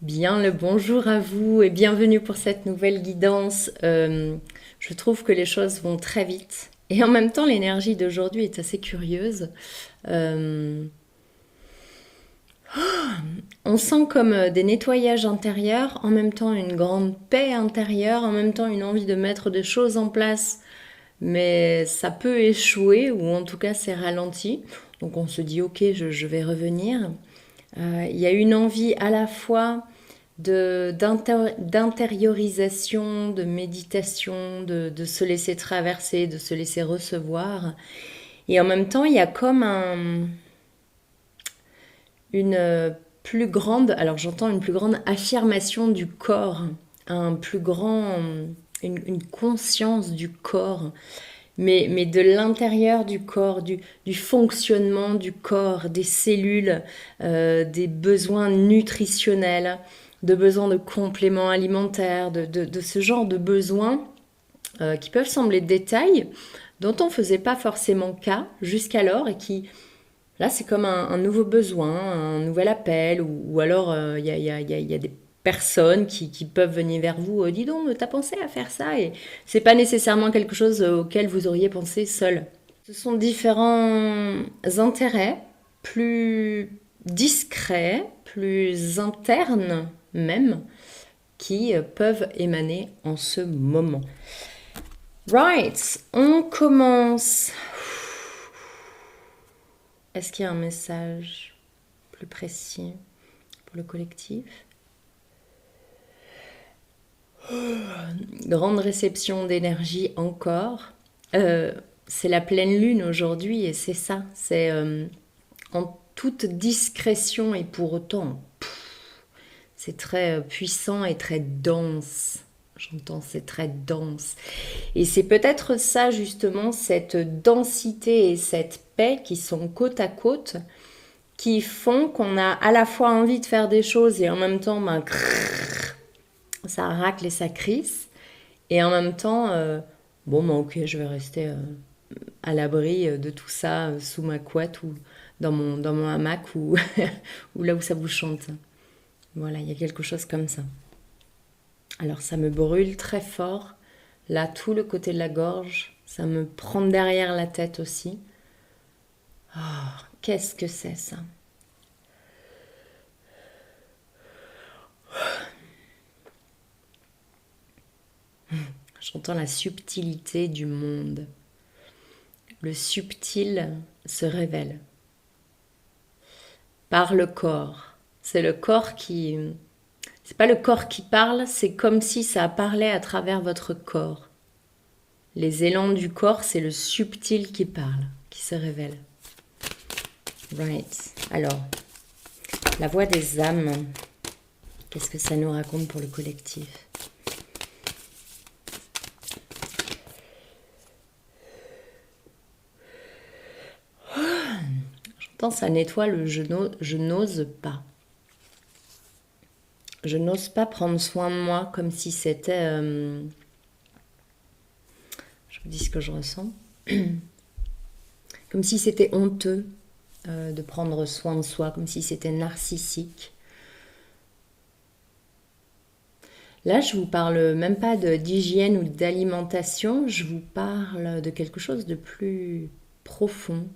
Bien le bonjour à vous et bienvenue pour cette nouvelle guidance. Je trouve que les choses vont très vite et en même temps l'énergie d'aujourd'hui est assez curieuse. Euh, on sent comme des nettoyages intérieurs, en même temps une grande paix intérieure, en même temps une envie de mettre des choses en place, mais ça peut échouer ou en tout cas c'est ralenti. Donc on se dit ok, je vais revenir. Il y a une envie à la fois d'intériorisation, de méditation, de se laisser traverser, de se laisser recevoir. Et en même temps, il y a comme une plus grande, alors j'entends une plus grande affirmation du corps, un plus grand, une conscience du corps, mais de l'intérieur du corps, du fonctionnement du corps, des cellules, des besoins nutritionnels, de besoins de compléments alimentaires, de ce genre de besoins qui peuvent sembler détails, dont on ne faisait pas forcément cas jusqu'alors et qui, là, c'est comme un nouveau besoin, un nouvel appel, ou alors il y a des personnes qui peuvent venir vers vous, dis donc, t'as pensé à faire ça et c'est pas nécessairement quelque chose auquel vous auriez pensé seul. Ce sont différents intérêts plus discrets, plus internes même, qui peuvent émaner en ce moment. Right, on commence. Est-ce qu'il y a un message plus précis pour le collectif? Grande réception d'énergie encore. C'est la pleine lune aujourd'hui et c'est ça. C'est en toute discrétion et pour autant, c'est très puissant et très dense. J'entends, c'est très dense. Et c'est peut-être ça justement, cette densité et cette paix qui sont côte à côte, qui font qu'on a à la fois envie de faire des choses et en même temps, ben, ça racle et ça crisse. Et en même temps, bon, ben, ok, je vais rester à l'abri de tout ça sous ma couette ou dans mon hamac ou, ou là où ça vous chante. Voilà, il y a quelque chose comme ça. Alors ça me brûle très fort. Là, tout le côté de la gorge, ça me prend derrière la tête aussi. Oh, qu'est-ce que c'est ça? J'entends la subtilité du monde. Le subtil se révèle par le corps. C'est le corps qui... C'est pas le corps qui parle, c'est comme si ça parlait à travers votre corps. Les élans du corps, c'est le subtil qui parle, qui se révèle. Right. Alors, la voix des âmes, qu'est-ce que ça nous raconte pour le collectif? J'entends, ça nettoie le je n'ose pas. Je n'ose pas prendre soin de moi comme si c'était... je vous dis ce que je ressens. Comme si c'était honteux de prendre soin de soi, comme si c'était narcissique. Là, je vous parle même pas d'hygiène ou d'alimentation, je vous parle de quelque chose de plus profond.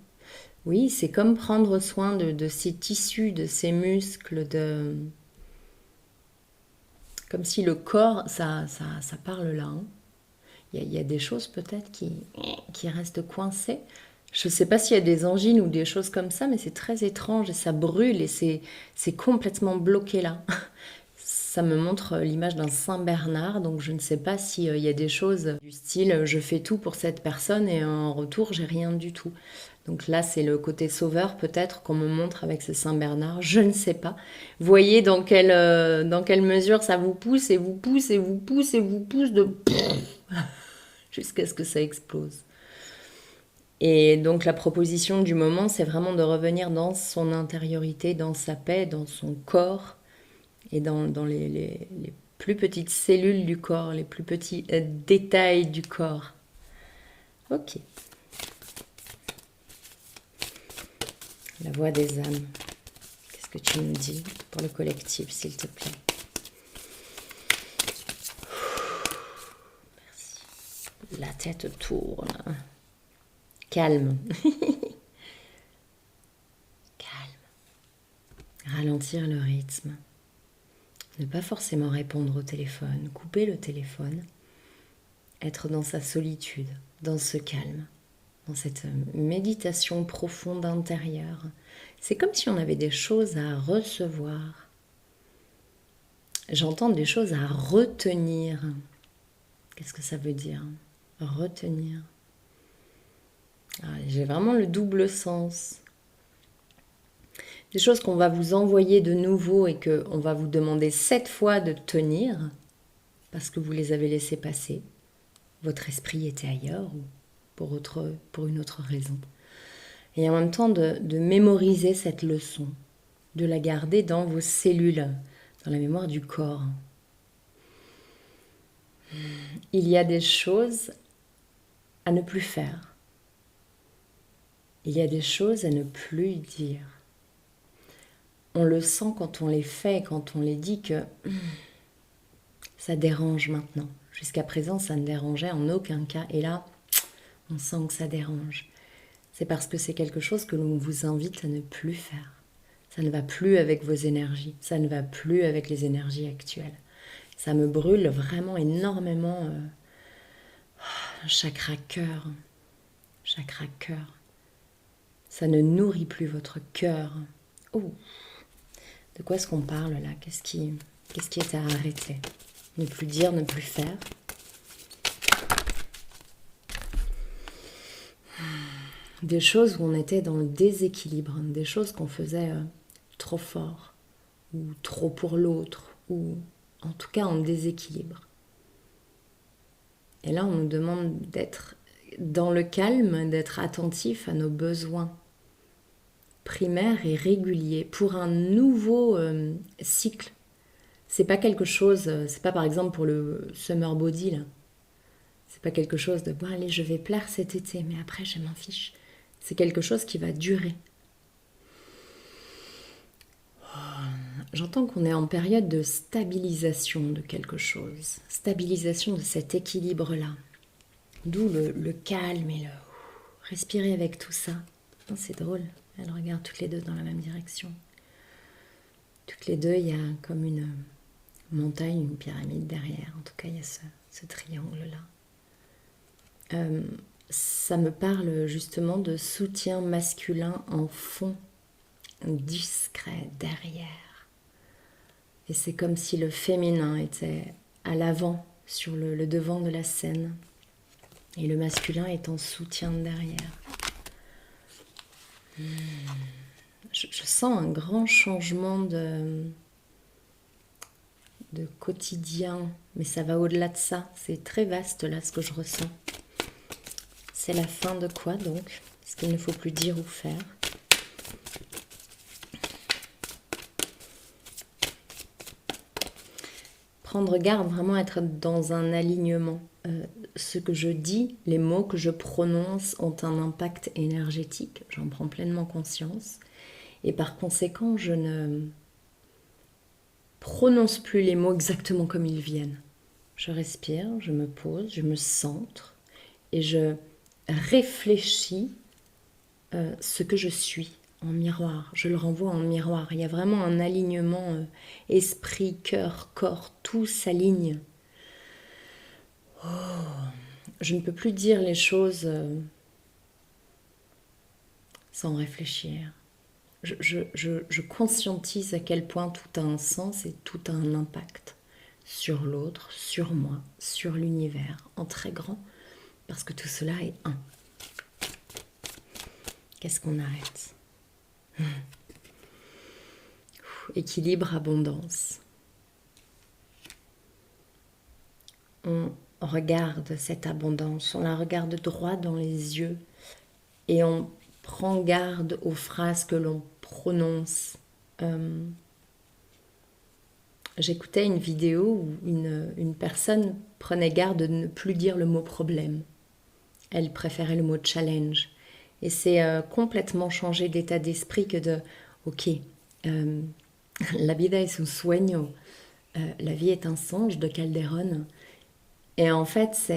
Oui, c'est comme prendre soin de ses tissus, de ses muscles, comme si le corps, ça parle là. Hein. Il y a des choses peut-être qui restent coincées. Je ne sais pas s'il y a des angines ou des choses comme ça, mais c'est très étrange et ça brûle et c'est complètement bloqué là. Ça me montre l'image d'un Saint Bernard, donc je ne sais pas s'il y a des choses du style je fais tout pour cette personne et en retour j'ai rien du tout. Donc là c'est le côté sauveur peut-être qu'on me montre avec ce Saint Bernard, je ne sais pas. Voyez dans quelle mesure ça vous pousse et vous pousse et vous pousse et vous pousse de jusqu'à ce que ça explose. Et donc la proposition du moment c'est vraiment de revenir dans son intériorité, dans sa paix, dans son corps et dans les plus petites cellules du corps, les plus petits détails du corps. Ok. La voix des âmes. Qu'est-ce que tu me dis pour le collectif, s'il te plaît? la tête tourne. Calme. Calme. Ralentir le rythme. Ne pas forcément répondre au téléphone. Couper le téléphone. Être dans sa solitude, dans ce calme, dans cette méditation profonde intérieure. C'est comme si on avait des choses à recevoir. J'entends des choses à retenir. Qu'est-ce que ça veut dire? Retenir. J'ai vraiment le double sens. Des choses qu'on va vous envoyer de nouveau et qu'on va vous demander 7 fois de tenir parce que vous les avez laissés passer. Votre esprit était ailleurs ou pour une autre raison. Et en même temps de mémoriser cette leçon, de la garder dans vos cellules, dans la mémoire du corps. Il y a des choses à ne plus faire. Il y a des choses à ne plus dire. On le sent quand on les fait, quand on les dit que ça dérange maintenant. Jusqu'à présent, ça ne dérangeait en aucun cas. Et là, on sent que ça dérange. C'est parce que c'est quelque chose que l'on vous invite à ne plus faire. Ça ne va plus avec vos énergies. Ça ne va plus avec les énergies actuelles. Ça me brûle vraiment énormément. Chakra cœur. Chakra cœur. Ça ne nourrit plus votre cœur. Oh. De quoi est-ce qu'on parle là? Qu'est-ce qui est à arrêter? Ne plus dire, ne plus faire. Des choses où on était dans le déséquilibre, des choses qu'on faisait trop fort, ou trop pour l'autre, ou en tout cas en déséquilibre. Et là, on nous demande d'être dans le calme, d'être attentif à nos besoins primaires et réguliers pour un nouveau cycle. C'est pas quelque chose, c'est pas par exemple pour le summer body là. C'est pas quelque chose de bon allez je vais plaire cet été mais après je m'en fiche. C'est quelque chose qui va durer. J'entends qu'on est en période de stabilisation de quelque chose, stabilisation de cet équilibre là. D'où le calme et le respirer avec tout ça. Oh, c'est drôle, elles regardent toutes les deux dans la même direction. Toutes les deux, il y a comme une montagne, une pyramide derrière. En tout cas, il y a ce triangle-là. Ça me parle justement de soutien masculin en fond, discret, derrière. Et c'est comme si le féminin était à l'avant, sur le devant de la scène. Et le masculin est en soutien derrière. Je sens un grand changement de quotidien, mais ça va au-delà de ça. C'est très vaste là ce que je ressens. C'est la fin de quoi donc? Ce qu'il ne faut plus dire ou faire. Prendre garde, vraiment être dans un alignement. Ce que je dis, les mots que je prononce ont un impact énergétique. J'en prends pleinement conscience. Et par conséquent, je ne prononce plus les mots exactement comme ils viennent. Je respire, je me pose, je me centre et je réfléchis ce que je suis en miroir. Je le renvoie en miroir. Il y a vraiment un alignement esprit, cœur, corps, tout s'aligne. Oh, je ne peux plus dire les choses sans réfléchir. Je conscientise à quel point tout a un sens et tout a un impact sur l'autre, sur moi, sur l'univers, en très grand, parce que tout cela est un. Qu'est-ce qu'on arrête? Équilibre, abondance. On regarde cette abondance, on la regarde droit dans les yeux et on prend garde aux phrases que l'on prononce. J'écoutais une vidéo où une personne prenait garde de ne plus dire le mot problème. Elle préférait le mot challenge. Et c'est complètement changer d'état d'esprit que de ok, la vida es un sueño, la vie est un songe de Calderón. Et en fait,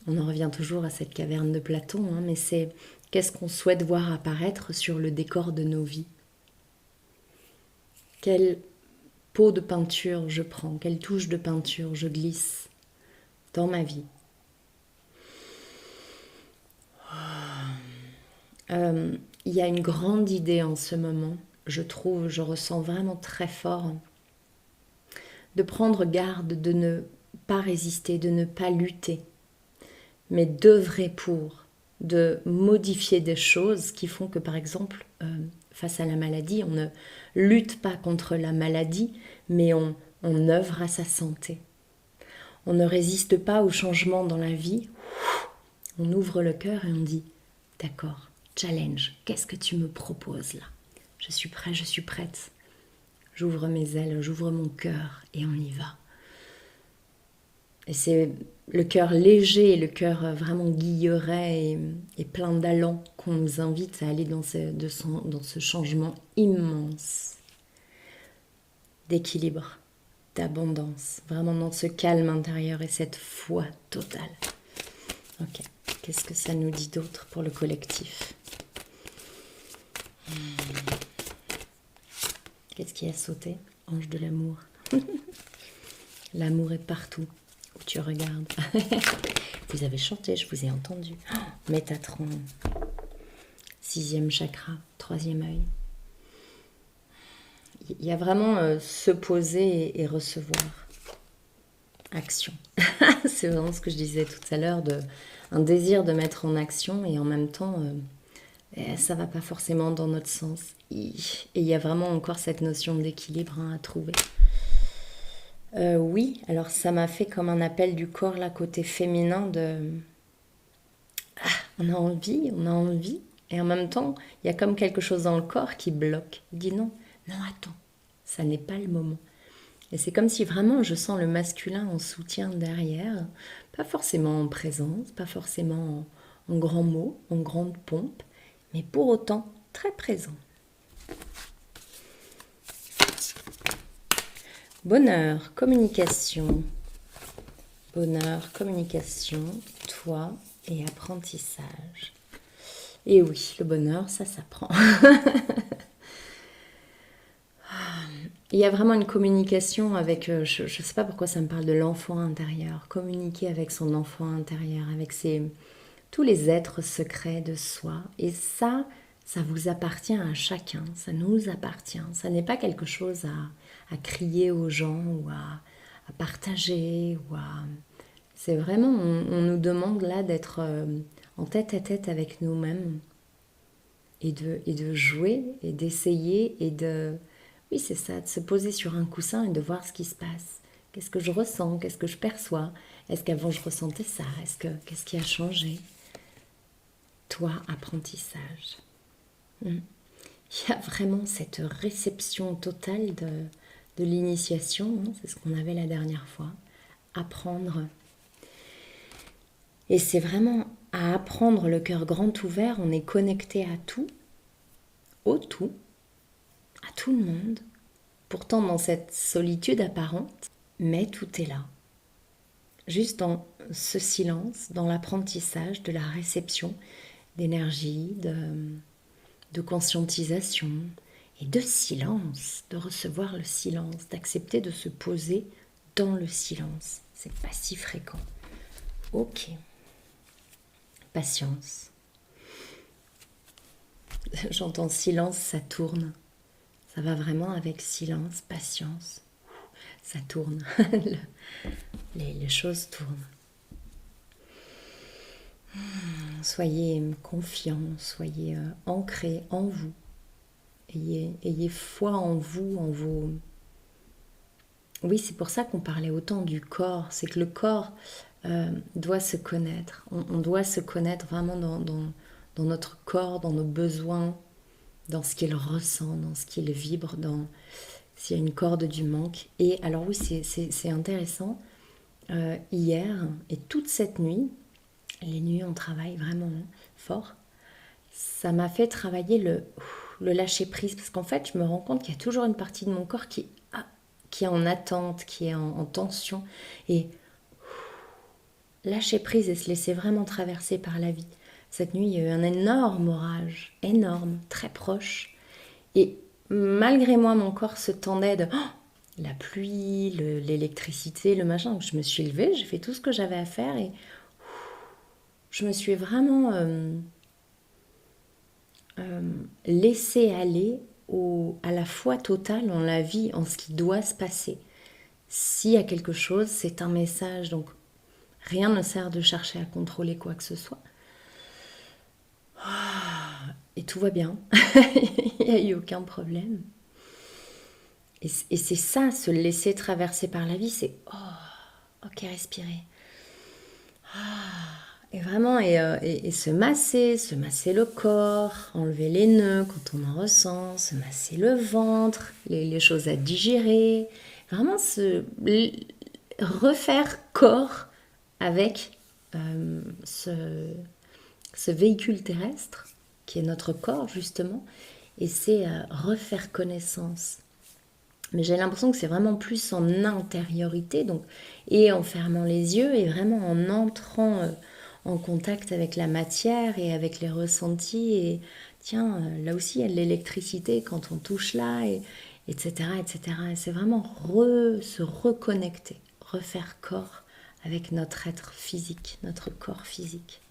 On en revient toujours à cette caverne de Platon, hein, mais c'est qu'est-ce qu'on souhaite voir apparaître sur le décor de nos vies. Quelle pot de peinture je prends, quelle touche de peinture je glisse dans ma vie. Il y a une grande idée en ce moment, je trouve, je ressens vraiment très fort, de prendre garde, de ne pas résister, de ne pas lutter, mais d'œuvrer pour, de modifier des choses qui font que, par exemple, face à la maladie, on ne lutte pas contre la maladie, mais on œuvre à sa santé. On ne résiste pas au changement dans la vie, on ouvre le cœur et on dit « D'accord, challenge, qu'est-ce que tu me proposes là? Je suis prêt, je suis prête. J'ouvre mes ailes, j'ouvre mon cœur et on y va. » Et c'est le cœur léger, le cœur vraiment guilleret et plein d'allant qu'on nous invite à aller dans ce changement immense d'équilibre, d'abondance, vraiment dans ce calme intérieur et cette foi totale. Ok, qu'est-ce que ça nous dit d'autre pour le collectif? Qu'est-ce qui a sauté? Ange de l'amour. L'amour est partout où tu regardes. Vous avez chanté, je vous ai entendu. Métatron. 6e chakra, 3e œil. Il y a vraiment se poser et recevoir. Action. C'est vraiment ce que je disais tout à l'heure, un désir de mettre en action et en même temps, ça va pas forcément dans notre sens. Et il y a vraiment encore cette notion d'équilibre à trouver. Oui, alors ça m'a fait comme un appel du corps, là, côté féminin, on a envie, et en même temps, il y a comme quelque chose dans le corps qui bloque. Il dit non, attends, ça n'est pas le moment. Et c'est comme si vraiment je sens le masculin en soutien derrière, pas forcément en présence, pas forcément en grands mots, en grande pompe, mais pour autant très présent. Bonheur, communication. Bonheur, communication, toi et apprentissage. Et oui, le bonheur, ça s'apprend. Il y a vraiment une communication avec, je ne sais pas pourquoi ça me parle de l'enfant intérieur, communiquer avec son enfant intérieur, avec tous les êtres secrets de soi. Et ça vous appartient à chacun, ça nous appartient. Ça n'est pas quelque chose à crier aux gens ou à partager. C'est vraiment, on nous demande là d'être en tête à tête avec nous-mêmes et de jouer et d'essayer et de... Oui, c'est ça, de se poser sur un coussin et de voir ce qui se passe. Qu'est-ce que je ressens? Qu'est-ce que je perçois? Est-ce qu'avant je ressentais ça? Qu'est-ce qui a changé? Toi, apprentissage. Il y a vraiment cette réception totale de l'initiation, hein, c'est ce qu'on avait la dernière fois. Apprendre. Et c'est vraiment à apprendre le cœur grand ouvert, on est connecté à tout, au tout, à tout le monde, pourtant dans cette solitude apparente, mais tout est là. Juste dans ce silence, dans l'apprentissage de la réception d'énergie, de conscientisation et de silence, de recevoir le silence, d'accepter de se poser dans le silence. C'est pas si fréquent. Ok. Patience. J'entends silence, ça tourne. Ça va vraiment avec silence, patience. Ça tourne. Les choses tournent. Soyez confiants, soyez ancrés en vous. Ayez foi en vous, en vos... Oui, c'est pour ça qu'on parlait autant du corps. C'est que le corps doit se connaître. On doit se connaître vraiment dans notre corps, dans nos besoins, dans ce qu'il ressent, dans ce qu'il vibre, dans s'il y a une corde du manque. Et alors oui, c'est intéressant. Hier et toute cette nuit, les nuits on travaille vraiment fort, ça m'a fait travailler le lâcher prise, parce qu'en fait je me rends compte qu'il y a toujours une partie de mon corps qui est en attente, qui est en tension, et lâcher prise et se laisser vraiment traverser par la vie. Cette nuit, il y a eu un énorme orage, énorme, très proche. Et malgré moi, mon corps se tendait de la pluie, l'électricité, le machin. Donc je me suis levée, j'ai fait tout ce que j'avais à faire et je me suis vraiment laissée aller à la foi totale en la vie, en ce qui doit se passer. S'il y a quelque chose, c'est un message. Donc rien ne sert de chercher à contrôler quoi que ce soit. Et tout va bien. Il n'y a eu aucun problème. Et c'est ça, se laisser traverser par la vie, c'est ok, respirer. Et vraiment, et se masser le corps, enlever les nœuds quand on en ressent, se masser le ventre, les choses à digérer. Vraiment, refaire corps avec ce véhicule terrestre qui est notre corps, justement. Et c'est refaire connaissance. Mais j'ai l'impression que c'est vraiment plus en intériorité, donc, et en fermant les yeux, et vraiment en entrant en contact avec la matière et avec les ressentis. Et tiens, là aussi, il y a de l'électricité quand on touche là, etc., etc. Et c'est vraiment se reconnecter, refaire corps avec notre être physique, notre corps physique.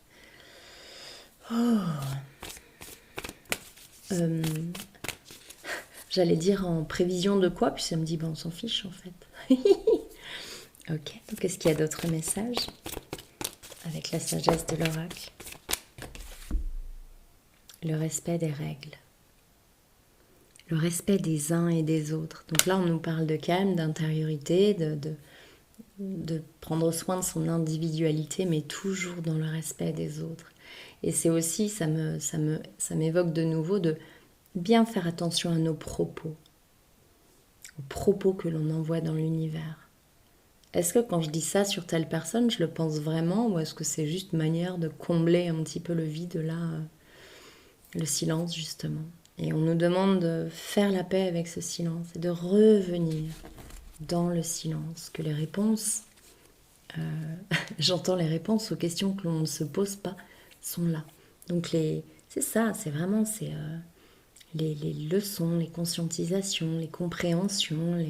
J'allais dire en prévision de quoi, puis ça me dit, on s'en fiche en fait. Ok, donc est-ce qu'il y a d'autres messages avec la sagesse de l'oracle? Le respect des règles. Le respect des uns et des autres. Donc là, on nous parle de calme, d'intériorité, de prendre soin de son individualité, mais toujours dans le respect des autres. Et c'est aussi, ça m'évoque de nouveau de bien faire attention à nos propos, aux propos que l'on envoie dans l'univers. Est-ce que quand je dis ça sur telle personne, je le pense vraiment, ou est-ce que c'est juste une manière de combler un petit peu le vide là, le silence justement? Et on nous demande de faire la paix avec ce silence et de revenir dans le silence, que les réponses, j'entends les réponses aux questions que l'on ne se pose pas, sont là. Donc c'est ça, c'est vraiment les leçons, les conscientisations, les compréhensions,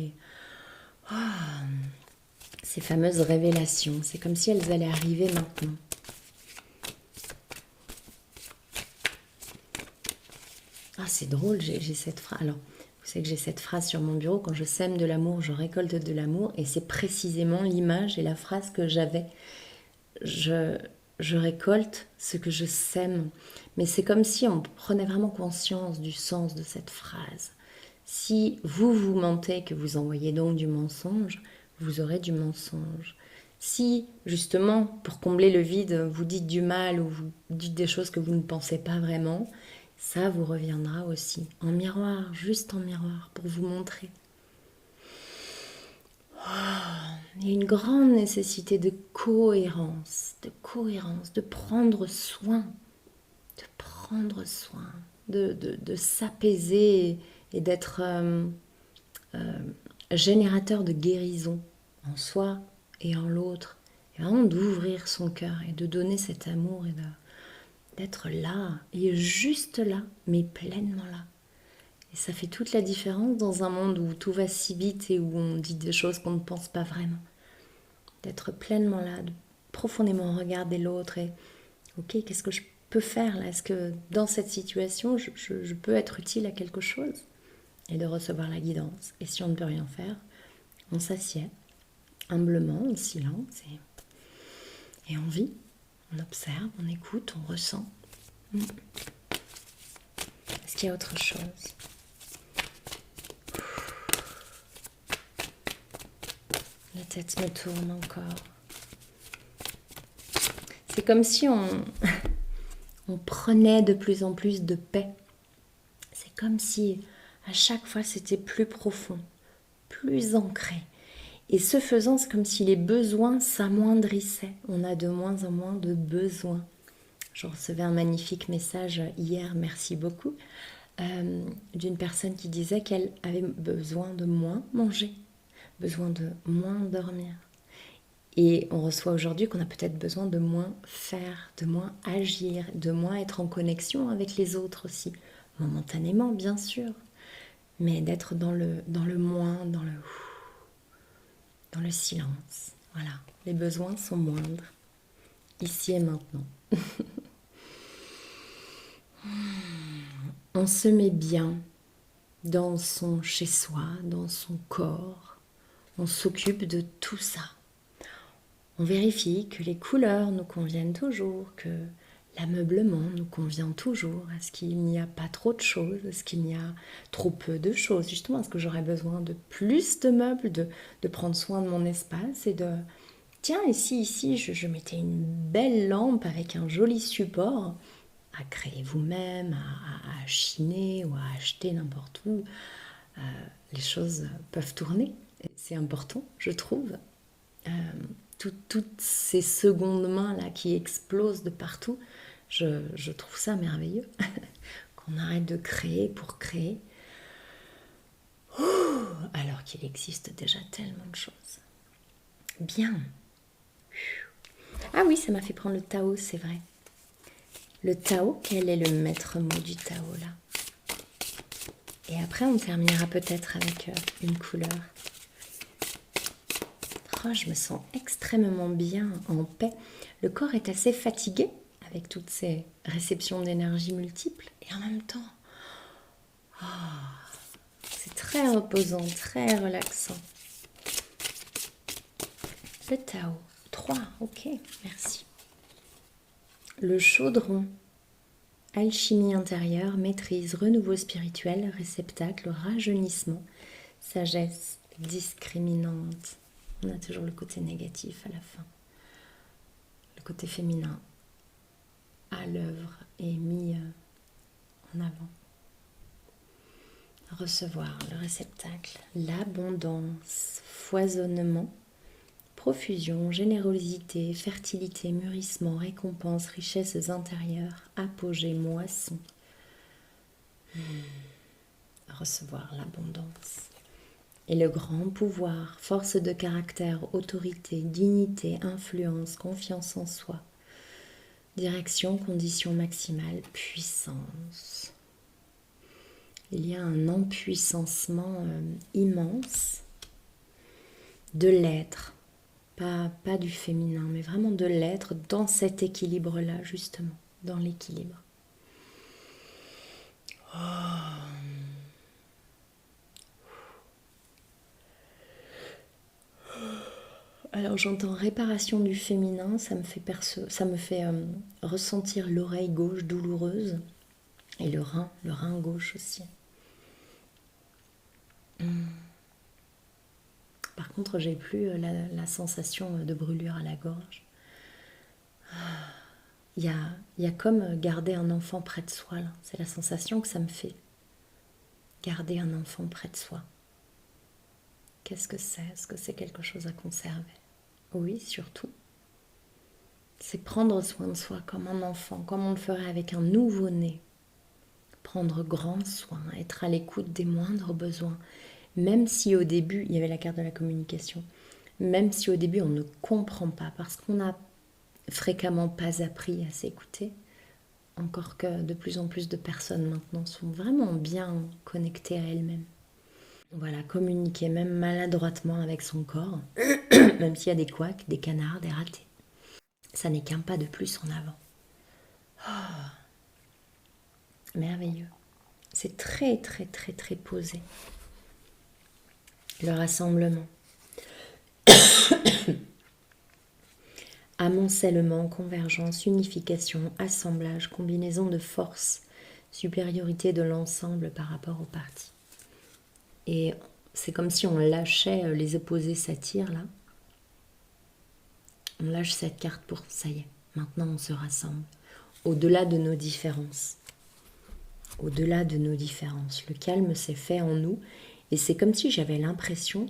ces fameuses révélations. C'est comme si elles allaient arriver maintenant. C'est drôle, j'ai cette phrase. Alors, vous savez que j'ai cette phrase sur mon bureau, quand je sème de l'amour, je récolte de l'amour, et c'est précisément l'image et la phrase que j'avais. Je récolte ce que je sème. Mais c'est comme si on prenait vraiment conscience du sens de cette phrase. Si vous mentez, que vous envoyez donc du mensonge, vous aurez du mensonge. Si, justement, pour combler le vide, vous dites du mal ou vous dites des choses que vous ne pensez pas vraiment, ça vous reviendra aussi, en miroir, juste en miroir, pour vous montrer. Il y a une grande nécessité de cohérence, de prendre soin, de s'apaiser et d'être générateur de guérison en soi et en l'autre. Et vraiment d'ouvrir son cœur et de donner cet amour et d'être là, et juste là, mais pleinement là. Et ça fait toute la différence dans un monde où tout va si vite et où on dit des choses qu'on ne pense pas vraiment. D'être pleinement là, de profondément regarder l'autre et ok, qu'est-ce que je peux faire là? Est-ce que dans cette situation, je peux être utile à quelque chose? Et de recevoir la guidance. Et si on ne peut rien faire, on s'assied humblement, en silence, et on vit, on observe, on écoute, on ressent. Est-ce qu'il y a autre chose? La tête me tourne encore. C'est comme si on prenait de plus en plus de paix. C'est comme si à chaque fois c'était plus profond, plus ancré. Et ce faisant, c'est comme si les besoins s'amoindrissaient. On a de moins en moins de besoins. Je recevais un magnifique message hier, merci beaucoup, d'une personne qui disait qu'elle avait besoin de moins manger, besoin de moins dormir. Et on reçoit aujourd'hui qu'on a peut-être besoin de moins faire, de moins agir, de moins être en connexion avec les autres aussi. Momentanément, bien sûr. Mais d'être dans le moins, dans le silence. Voilà. Les besoins sont moindres. Ici et maintenant. On se met bien dans son chez-soi, dans son corps. On s'occupe de tout ça. On vérifie que les couleurs nous conviennent toujours, que l'ameublement nous convient toujours. Est-ce qu'il n'y a pas trop de choses? Est-ce qu'il n'y a trop peu de choses? Justement, est-ce que j'aurais besoin de plus de meubles, de prendre soin de mon espace et de... Tiens, ici, je mettais une belle lampe avec un joli support à créer vous-même, à chiner ou à acheter n'importe où. Les choses peuvent tourner. C'est important, je trouve. Toutes ces secondes mains là qui explosent de partout, je trouve ça merveilleux. Qu'on arrête de créer pour créer, alors qu'il existe déjà tellement de choses. Bien. Ah oui, ça m'a fait prendre le Tao, c'est vrai. Le Tao, quel est le maître mot du Tao là? Et après, on terminera peut-être avec une couleur. Oh, je me sens extrêmement bien, en paix. Le corps est assez fatigué avec toutes ces réceptions d'énergie multiples. Et en même temps, c'est très reposant, très relaxant. Le Tao. 3, ok, merci. Le chaudron. Alchimie intérieure, maîtrise, renouveau spirituel, réceptacle, rajeunissement, sagesse discriminante. On a toujours le côté négatif à la fin. Le côté féminin à l'œuvre est mis en avant. Recevoir le réceptacle, l'abondance, foisonnement, profusion, générosité, fertilité, mûrissement, récompense, richesses intérieures, apogée, moisson. Recevoir l'abondance. Et le grand pouvoir, force de caractère, autorité, dignité, influence, confiance en soi. Direction, condition maximale, puissance. Il y a un empuissancement immense de l'être. Pas du féminin, mais vraiment de l'être dans cet équilibre-là, justement, dans l'équilibre. Alors j'entends réparation du féminin, ça me fait ressentir l'oreille gauche douloureuse et le rein gauche aussi. Par contre, j'ai plus la sensation de brûlure à la gorge. Il y a comme garder un enfant près de soi, là. C'est la sensation que ça me fait. Garder un enfant près de soi. Qu'est-ce que c'est? Est-ce que c'est quelque chose à conserver? Oui, surtout. C'est prendre soin de soi comme un enfant, comme on le ferait avec un nouveau-né. Prendre grand soin, être à l'écoute des moindres besoins. Même si au début, il y avait la carte de la communication, même si au début on ne comprend pas, parce qu'on n'a fréquemment pas appris à s'écouter, encore que de plus en plus de personnes maintenant sont vraiment bien connectées à elles-mêmes. Voilà, communiquer même maladroitement avec son corps, même s'il y a des couacs, des canards, des ratés. Ça n'est qu'un pas de plus en avant. Oh, merveilleux. C'est très, très, très, très posé. Le rassemblement. Amoncellement, convergence, unification, assemblage, combinaison de forces, supériorité de l'ensemble par rapport aux parties. Et c'est comme si on lâchait les opposés s'attirent là. On lâche cette carte pour ça y est, maintenant on se rassemble. Au-delà de nos différences. Au-delà de nos différences. Le calme s'est fait en nous. Et c'est comme si j'avais l'impression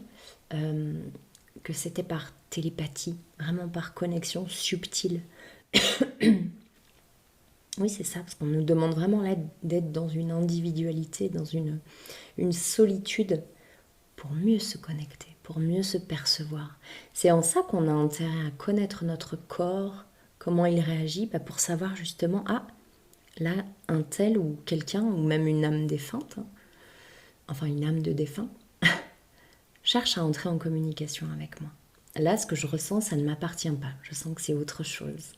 que c'était par télépathie, vraiment par connexion subtile. Oui, c'est ça, parce qu'on nous demande vraiment là d'être dans une individualité, dans une solitude pour mieux se connecter, pour mieux se percevoir. C'est en ça qu'on a intérêt à connaître notre corps, comment il réagit, pour savoir justement, ah, là, un tel ou quelqu'un, ou même une âme défunte, enfin une âme de défunt, cherche à entrer en communication avec moi. Là, ce que je ressens, ça ne m'appartient pas. Je sens que c'est autre chose.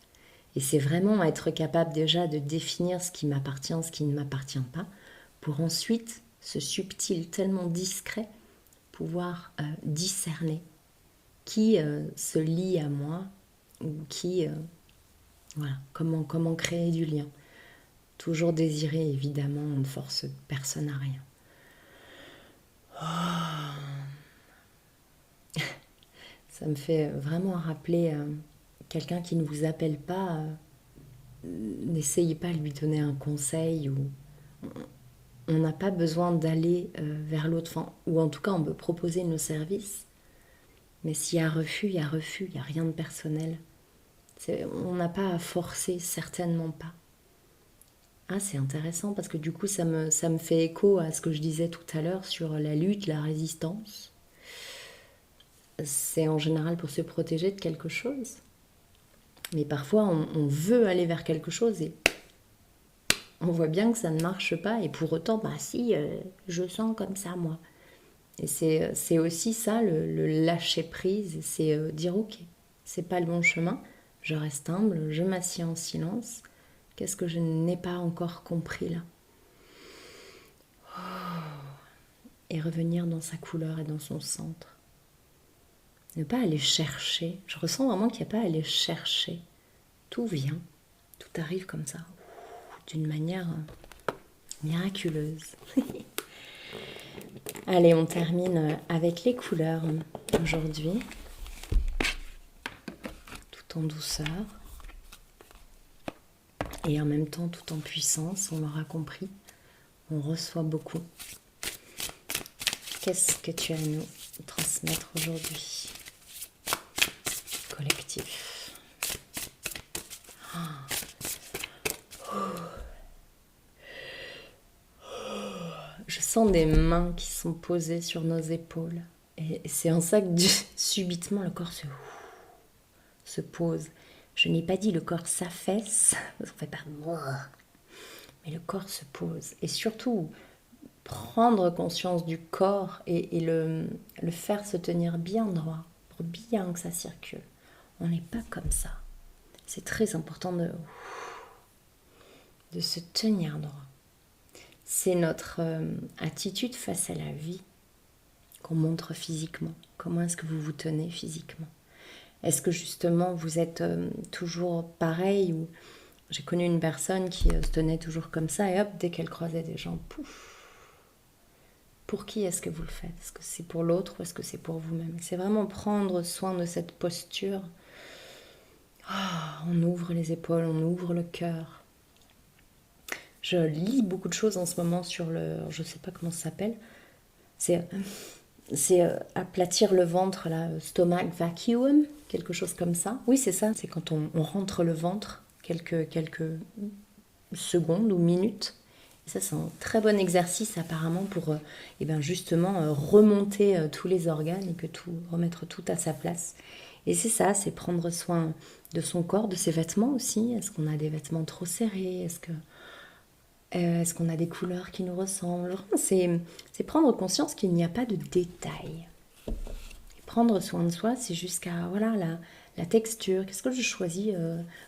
Et c'est vraiment être capable déjà de définir ce qui m'appartient, ce qui ne m'appartient pas, pour ensuite, ce subtil, tellement discret, pouvoir discerner qui se lie à moi ou qui, voilà, comment créer du lien. Toujours désirer, évidemment, on ne force personne à rien. Ça me fait vraiment rappeler quelqu'un qui ne vous appelle pas, n'essayez pas de lui donner un conseil ou on n'a pas besoin d'aller vers l'autre, enfin, ou en tout cas on peut proposer nos services, mais s'il y a refus, il y a refus, il n'y a rien de personnel. On n'a pas à forcer, certainement pas. Ah, c'est intéressant parce que du coup ça me fait écho à ce que je disais tout à l'heure sur la lutte, la résistance. C'est en général pour se protéger de quelque chose. Mais parfois on veut aller vers quelque chose et on voit bien que ça ne marche pas. Et pour autant, si, je sens comme ça moi. Et c'est aussi ça, le lâcher prise, c'est dire ok, c'est pas le bon chemin, je reste humble, je m'assieds en silence. Qu'est-ce que je n'ai pas encore compris là? Et revenir dans sa couleur et dans son centre. Ne pas aller chercher. Je ressens vraiment qu'il n'y a pas à aller chercher. Tout vient, tout arrive comme ça, d'une manière miraculeuse. Allez, on termine avec les couleurs aujourd'hui, tout en douceur et en même temps tout en puissance, on l'aura compris, on reçoit beaucoup. Qu'est-ce que tu as à nous transmettre aujourd'hui, collectif? Je sens des mains qui sont posées sur nos épaules. Et c'est en ça que subitement le corps se pose. Je n'ai pas dit le corps s'affaisse, parce qu'on fait pas... Mais le corps se pose. Et surtout, prendre conscience du corps et le faire se tenir bien droit, pour bien que ça circule. On n'est pas comme ça. C'est très important de se tenir droit. C'est notre attitude face à la vie qu'on montre physiquement. Comment est-ce que vous vous tenez physiquement? Est-ce que justement vous êtes toujours pareil ou... J'ai connu une personne qui se tenait toujours comme ça et hop, dès qu'elle croisait des gens, pouf. Pour qui est-ce que vous le faites? Est-ce que c'est pour l'autre ou est-ce que c'est pour vous-même? C'est vraiment prendre soin de cette posture. On ouvre les épaules, on ouvre le cœur. Je lis beaucoup de choses en ce moment sur je ne sais pas comment ça s'appelle. C'est aplatir le ventre, là, stomach vacuum, quelque chose comme ça. Oui, c'est ça. C'est quand on rentre le ventre quelques secondes ou minutes. Et ça, c'est un très bon exercice apparemment pour justement remonter tous les organes et remettre tout à sa place. Et c'est ça, c'est prendre soin de son corps, de ses vêtements aussi. Est-ce qu'on a des vêtements trop serrés? Est-ce qu'on a des couleurs qui nous ressemblent? C'est prendre conscience qu'il n'y a pas de détails. Et prendre soin de soi, c'est jusqu'à la texture. Qu'est-ce que je choisis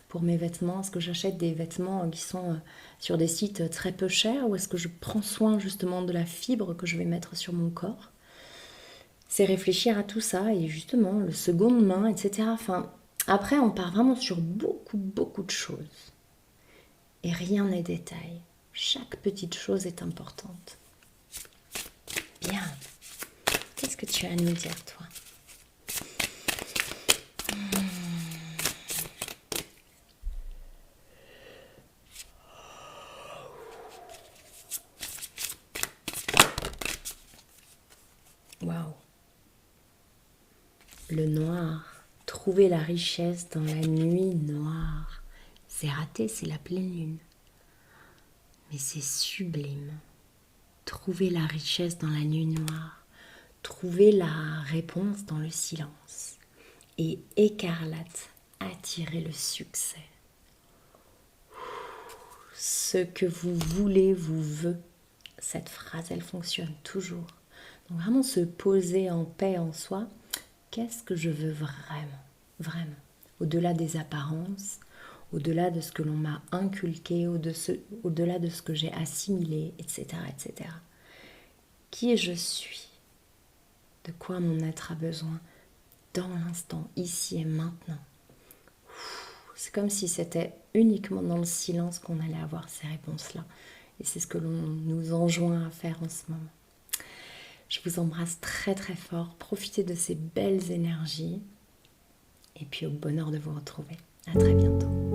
pour mes vêtements? Est-ce que j'achète des vêtements qui sont sur des sites très peu chers ou est-ce que je prends soin justement de la fibre que je vais mettre sur mon corps? C'est réfléchir à tout ça et justement le seconde main, etc. Après, on part vraiment sur beaucoup, beaucoup de choses. Et rien n'est détail. Chaque petite chose est importante. Bien. Qu'est-ce que tu as à nous dire, toi? Waouh. Le noir. Trouver la richesse dans la nuit noire. C'est raté, c'est la pleine lune. Mais c'est sublime. Trouver la richesse dans la nuit noire. trouver la réponse dans le silence. Et écarlate, attirer le succès. Ce que vous voulez vous veut. Cette phrase, elle fonctionne toujours. Donc vraiment se poser en paix en soi. Qu'est-ce que je veux vraiment? Vraiment. Au-delà des apparences, au-delà de ce que l'on m'a inculqué, au-delà de ce que j'ai assimilé, etc., etc. Qui je suis? De quoi mon être a besoin? Dans l'instant, ici et maintenant. C'est comme si c'était uniquement dans le silence qu'on allait avoir ces réponses-là. Et c'est ce que l'on nous enjoint à faire en ce moment. Je vous embrasse très très fort. Profitez de ces belles énergies. Et puis au bonheur de vous retrouver. À très bientôt.